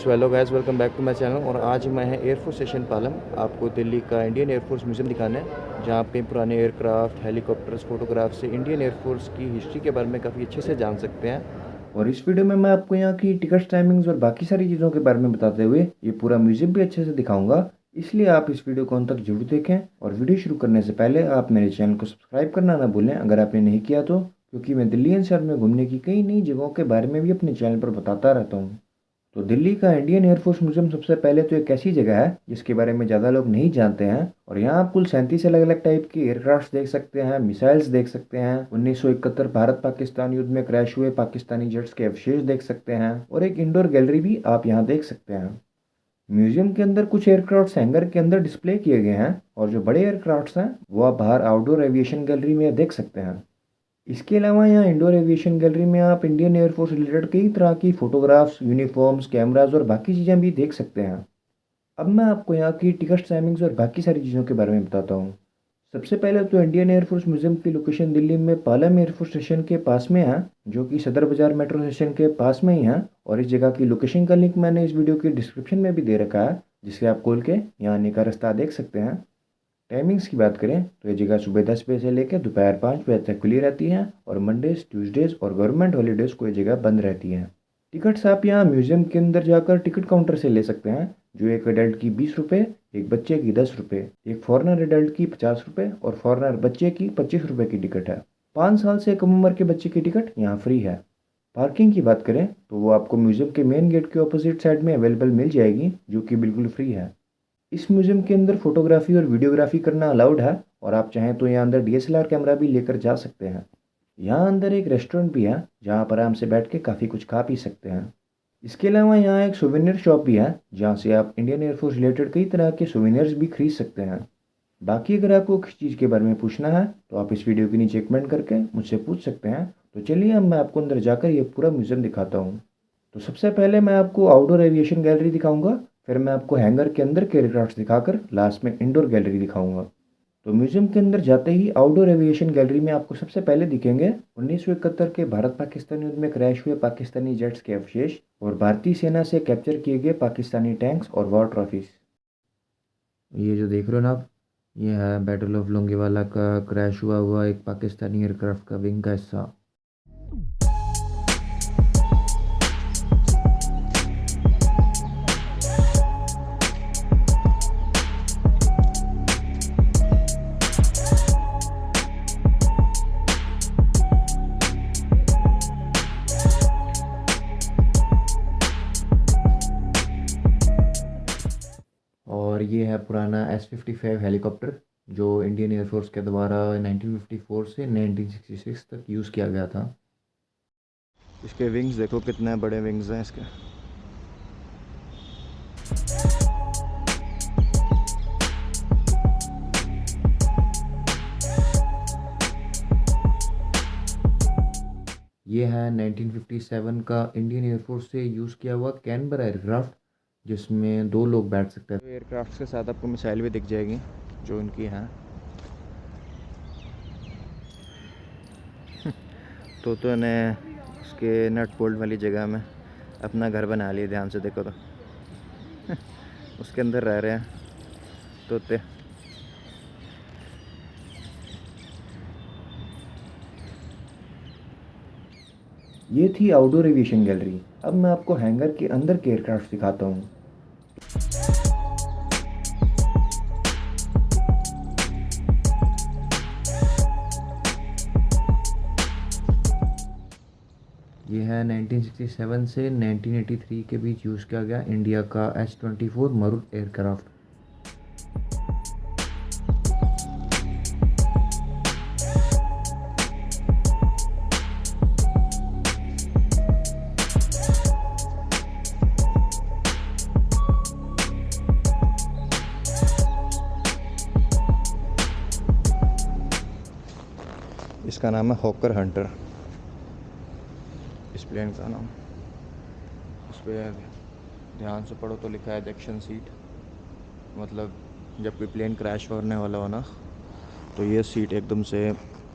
So hello guys, welcome back to my channel. और आज मैं है एयरफोर्स स्टेशन पालम, आपको दिल्ली का इंडियन एयरफोर्स म्यूज़ियम दिखाना है, जहाँ पे पुराने एयरक्राफ्ट, हेलीकॉप्टर्स, फोटोग्राफ से इंडियन एयरफोर्स की हिस्ट्री के बारे में काफ़ी अच्छे से जान सकते हैं। और इस वीडियो में मैं आपको यहाँ की टिकट टाइमिंग्स और बाकी सारी चीज़ों के बारे में बताते हुए ये पूरा म्यूज़ियम भी अच्छे से दिखाऊंगा, इसलिए आप इस वीडियो को अंत तक जरूर देखें। और वीडियो शुरू करने से पहले आप मेरे चैनल को सब्सक्राइब करना ना भूलें अगर आपने नहीं किया तो, क्योंकि मैं दिल्ली एनसीआर में घूमने की कई नई जगहों के बारे में भी अपने चैनल पर बताता रहता हूँ। तो दिल्ली का इंडियन एयरफोर्स म्यूजियम सबसे पहले तो एक ऐसी जगह है जिसके बारे में ज़्यादा लोग नहीं जानते हैं। और यहाँ आप कुल 37 अलग अलग टाइप के एयरक्राफ्ट देख सकते हैं, मिसाइल्स देख सकते हैं, 1971 भारत पाकिस्तान युद्ध में क्रैश हुए पाकिस्तानी जेट्स के अवशेष देख सकते हैं, और एक इंडोर गैलरी भी आप यहाँ देख सकते हैं। म्यूजियम के अंदर कुछ एयरक्राफ्ट हैंगर के अंदर डिस्प्ले किए गए हैं, और जो बड़े एयरक्राफ्ट्स हैं वो आप बाहर आउटडोर एविएशन गैलरी में देख सकते हैं। इसके अलावा यहाँ इंडोर एविएशन गैलरी में आप इंडियन एयरफोर्स रिलेटेड कई तरह की फ़ोटोग्राफ्स, यूनिफॉर्म्स, कैमराज और बाकी चीज़ें भी देख सकते हैं। अब मैं आपको यहाँ की टिकट टाइमिंग्स और बाकी सारी चीज़ों के बारे में बताता हूँ। सबसे पहले तो इंडियन एयरफोर्स म्यूजियम की लोकेशन दिल्ली में पालम एयरफोर्स स्टेशन के पास में है, जो कि सदर बाज़ार मेट्रो स्टेशन के पास में ही है। और इस जगह की लोकेशन का लिंक मैंने इस वीडियो की डिस्क्रिप्शन में भी दे रखा है, जिससे आप खोल के यहाँ आने का रास्ता देख सकते हैं। टाइमिंग्स की बात करें तो ये जगह सुबह 10 बजे से लेकर दोपहर 5 बजे तक खुली रहती है, और मंडेज, ट्यूसडेज और गवर्नमेंट हॉलीडेज़ को ये जगह बंद रहती है। टिकट्स आप यहाँ म्यूजियम के अंदर जाकर टिकट काउंटर से ले सकते हैं, जो एक अडल्ट की 20 रुपये, एक बच्चे की 10 रुपये, एक फॉरेनर अडल्ट की 50 रुपये और फॉरेनर बच्चे की 25 रुपये की टिकट है। 5 साल से कम उम्र के बच्चे की टिकट यहाँ फ्री है। पार्किंग की बात करें तो वो आपको म्यूजियम के मेन गेट के ऑपोजिट साइड में अवेलेबल मिल जाएगी, जो कि बिल्कुल फ्री है। इस म्यूज़ियम के अंदर फोटोग्राफी और वीडियोग्राफी करना अलाउड है, और आप चाहें तो यहाँ अंदर डीएसएलआर कैमरा भी लेकर जा सकते हैं। यहाँ अंदर एक रेस्टोरेंट भी है, जहाँ पर आराम से बैठ के काफ़ी कुछ खा पी सकते हैं। इसके अलावा यहाँ एक सोवेनियर शॉप भी है, जहाँ से आप इंडियन एयरफोर्स रिलेटेड कई तरह के सोवेनियर्स भी खरीद सकते हैं। बाकी अगर आपको किसी चीज़ के बारे में पूछना है तो आप इस वीडियो के नीचे कमेंट करके मुझसे पूछ सकते हैं। तो चलिए अब मैं आपको अंदर जाकर ये पूरा म्यूज़ियम दिखाता हूँ। तो सबसे पहले मैं आपको आउटडोर एविएशन गैलरी दिखाऊंगा, फिर मैं आपको हैंगर के अंदर के एयरक्राफ्ट दिखाकर लास्ट में इंडोर गैलरी दिखाऊंगा। तो म्यूजियम के अंदर जाते ही आउटडोर एविएशन गैलरी में आपको सबसे पहले दिखेंगे 1971 के भारत पाकिस्तान युद्ध में क्रैश हुए पाकिस्तानी जेट्स के अवशेष और भारतीय सेना से कैप्चर किए गए पाकिस्तानी टैंक्स और वॉर ट्रॉफीज। ये जो देख रहे हो ना आप, ये है बैटल ऑफ लोंगेवाला का क्रैश हुआ एक पाकिस्तानी एयरक्राफ्ट का विंग का हिस्सा। और ये है पुराना S-55 हेलीकॉप्टर, जो इंडियन एयरफोर्स के द्वारा 1954 से 1966 तक यूज़ किया गया था। इसके विंग्स देखो, कितने बड़े विंग्स हैं इसके। ये है 1957 का इंडियन एयरफोर्स से यूज़ किया हुआ कैनबरा एयरक्राफ्ट, जिसमें 2 लोग बैठ सकते हैं। एयरक्राफ्ट के साथ आपको मिसाइल भी दिख जाएगी जो इनकी हैं। तो ने उसके नट बोल्ट वाली जगह में अपना घर बना लिया, ध्यान से देखो तो उसके अंदर रह रहे हैं तोते। ये थी आउटडोर एविएशन गैलरी। अब मैं आपको हैंगर के अंदर के एयरक्राफ्ट दिखाता हूँ। ये है 1967 से 1983 के बीच यूज़ किया गया इंडिया का H-24 मरूट एयरक्राफ्ट। इसका नाम है हॉकर हंटर, इस प्लेन का नाम। उस पर ध्यान से पढ़ो तो लिखा है इजेक्शन सीट, मतलब जब कोई प्लेन क्रैश होने वाला हो ना, तो ये सीट एकदम से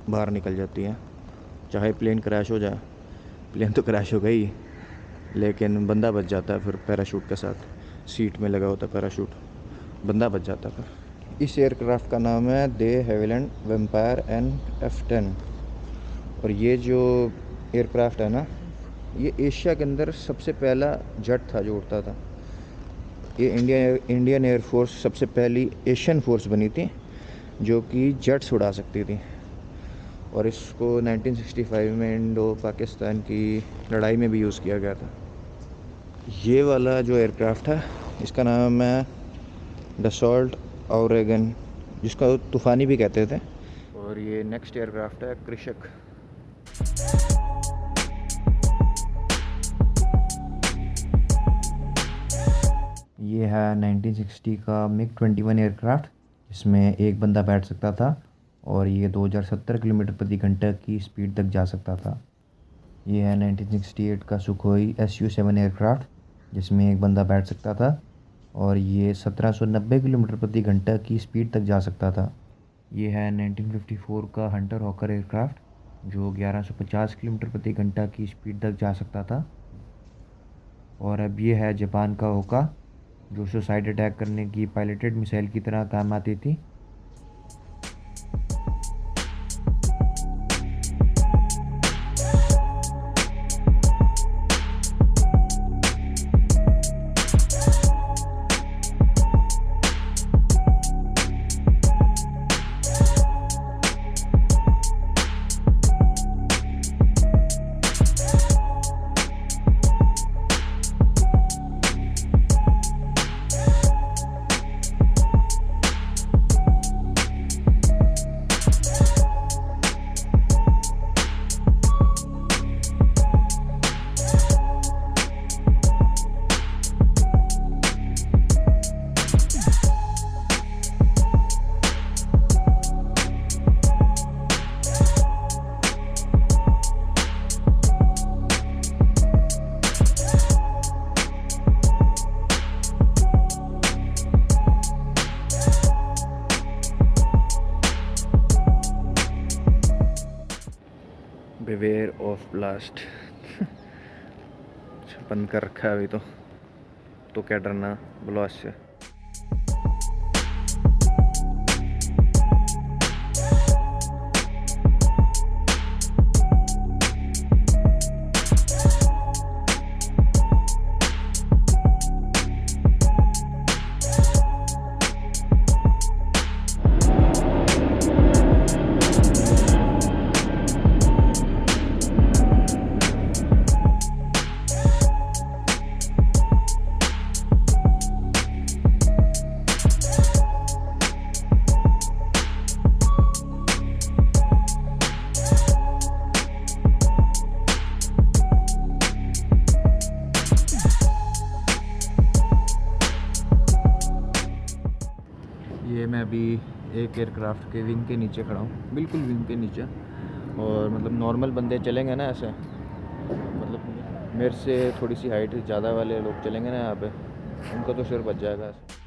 बाहर निकल जाती है। चाहे प्लेन क्रैश हो जाए, प्लेन तो क्रैश हो गई, लेकिन बंदा बच जाता है फिर पैराशूट के साथ, सीट में लगा होता है पैराशूट, बंदा बच जाता है फिर। इस एयरक्राफ्ट का नाम है दे हैविलैंड वेम्पायर NF-10। और ये जो एयरक्राफ्ट है ना, ये एशिया के अंदर सबसे पहला जेट था जो उड़ता था। ये इंडियन एयरफोर्स सबसे पहली एशियन फोर्स बनी थी जो कि जेट्स उड़ा सकती थी। और इसको 1965 में इंडो पाकिस्तान की लड़ाई में भी यूज़ किया गया था। ये वाला जो एयरक्राफ्ट है इसका नाम है डसॉल्ट ओरेगन, जिसका तूफ़ानी भी कहते थे। और ये नेक्स्ट एयरक्राफ्ट है कृषक। ये है 1960 का MiG-21 एयरक्राफ्ट, जिसमें एक बंदा बैठ सकता था और ये 2070 किलोमीटर प्रति घंटा की स्पीड तक जा सकता था। ये है 1968 का सुखोई Su-7 एयरक्राफ्ट, जिसमें एक बंदा बैठ सकता था और ये 1790 किलोमीटर प्रति घंटा की स्पीड तक जा सकता था। ये है 1954 का हंटर हॉकर एयरक्राफ्ट, जो 1150 किलोमीटर प्रति घंटा की स्पीड तक जा सकता था। और अब ये है जापान का ओका, जो सुसाइड अटैक करने की पायलटेड मिसाइल की तरह काम आती थी। Beware of blast. बंद कर रखा है अभी तो क्या डरना ब्लास्ट से। ये मैं अभी एक एयरक्राफ्ट के विंग के नीचे खड़ा हूँ, बिल्कुल विंग के नीचे। और मतलब नॉर्मल बंदे चलेंगे ना ऐसे, मतलब मेरे से थोड़ी सी हाइट ज़्यादा वाले लोग चलेंगे ना यहाँ पे, उनका तो सिर बच जाएगा ऐसे।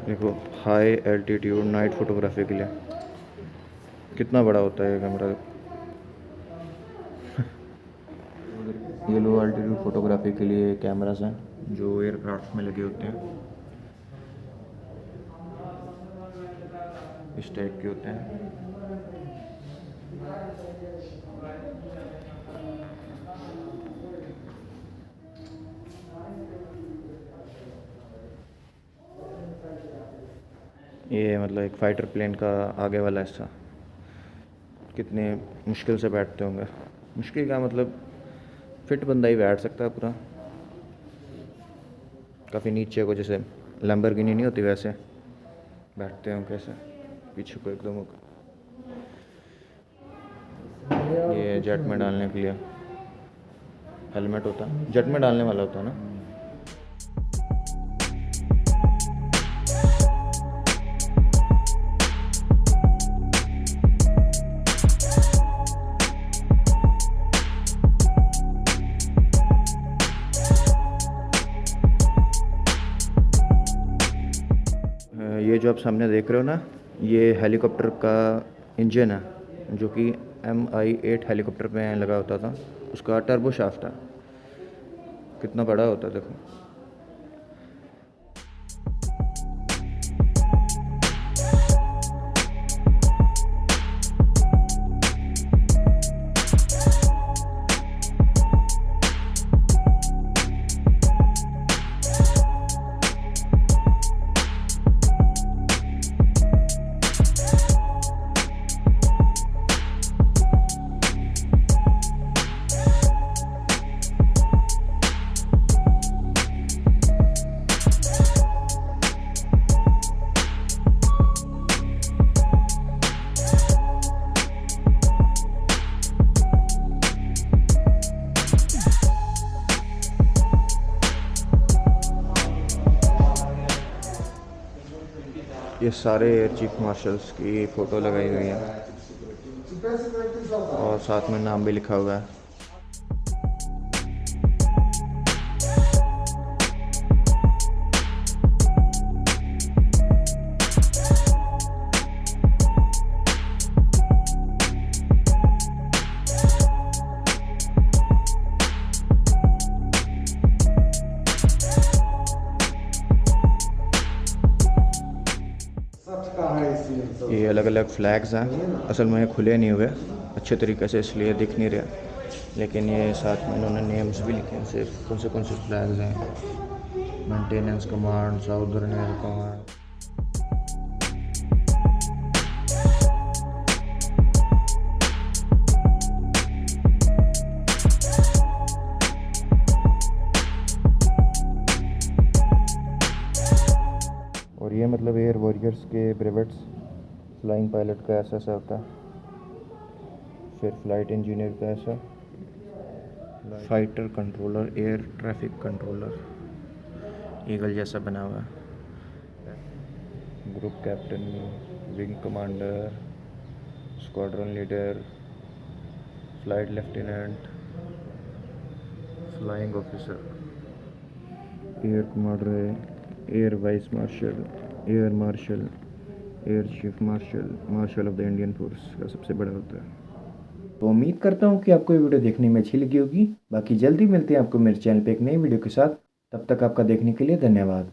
देखो, हाई एल्टीट्यूड नाइट फोटोग्राफी के लिए कितना बड़ा होता है ये कैमरा। ये लो एल्टीट्यूड फोटोग्राफी के लिए कैमरास हैं जो एयरक्राफ्ट में लगे होते हैं, इस टाइप के होते हैं। ये मतलब एक फ़ाइटर प्लेन का आगे वाला हिस्सा कितने मुश्किल से बैठते होंगे। मुश्किल का मतलब फिट बंदा ही बैठ सकता है पूरा, काफ़ी नीचे को, जैसे लैम्बोर्गिनी नहीं होती वैसे। बैठते हैं कैसे पीछे को एकदम होकर। ये जेट में डालने के लिए हेलमेट होता है, जेट में डालने वाला होता है ना। ये जो आप सामने देख रहे हो ना, ये हेलीकॉप्टर का इंजन है जो कि Mi-8 हेलीकॉप्टर में लगा होता था। उसका टर्बो शाफ्ट है, कितना बड़ा होता है देखो। ये सारे एयर चीफ मार्शल्स की फ़ोटो लगाई हुई है और साथ में नाम भी लिखा हुआ है। ये अलग अलग फ्लैग्स हैं, असल में खुले नहीं हुए अच्छे तरीके से इसलिए दिख नहीं रहा, लेकिन ये साथ में इन्होंने नेम्स भी लिखे हैं सिर्फ कौन से फ्लैग्स हैं। Maintenance command, southern air command. और ये मतलब एयर वॉरियर्स के ब्रेवेट्स, फ्लाइंग पायलट का ऐसा होता है, फिर फ्लाइट इंजीनियर का ऐसा, fighter controller, air traffic controller eagle जैसा बना हुआ है, group captain, wing commander, squadron leader, flight lieutenant, flying officer, air commander, air vice marshal, air marshal, air chief marshal, marshal of the Indian force का सबसे बड़ा होता है। तो उम्मीद करता हूँ कि आपको ये वीडियो देखने में अच्छी लगी होगी। बाकी जल्दी मिलते हैं आपको मेरे चैनल पे एक नई वीडियो के साथ। तब तक आपका देखने के लिए धन्यवाद।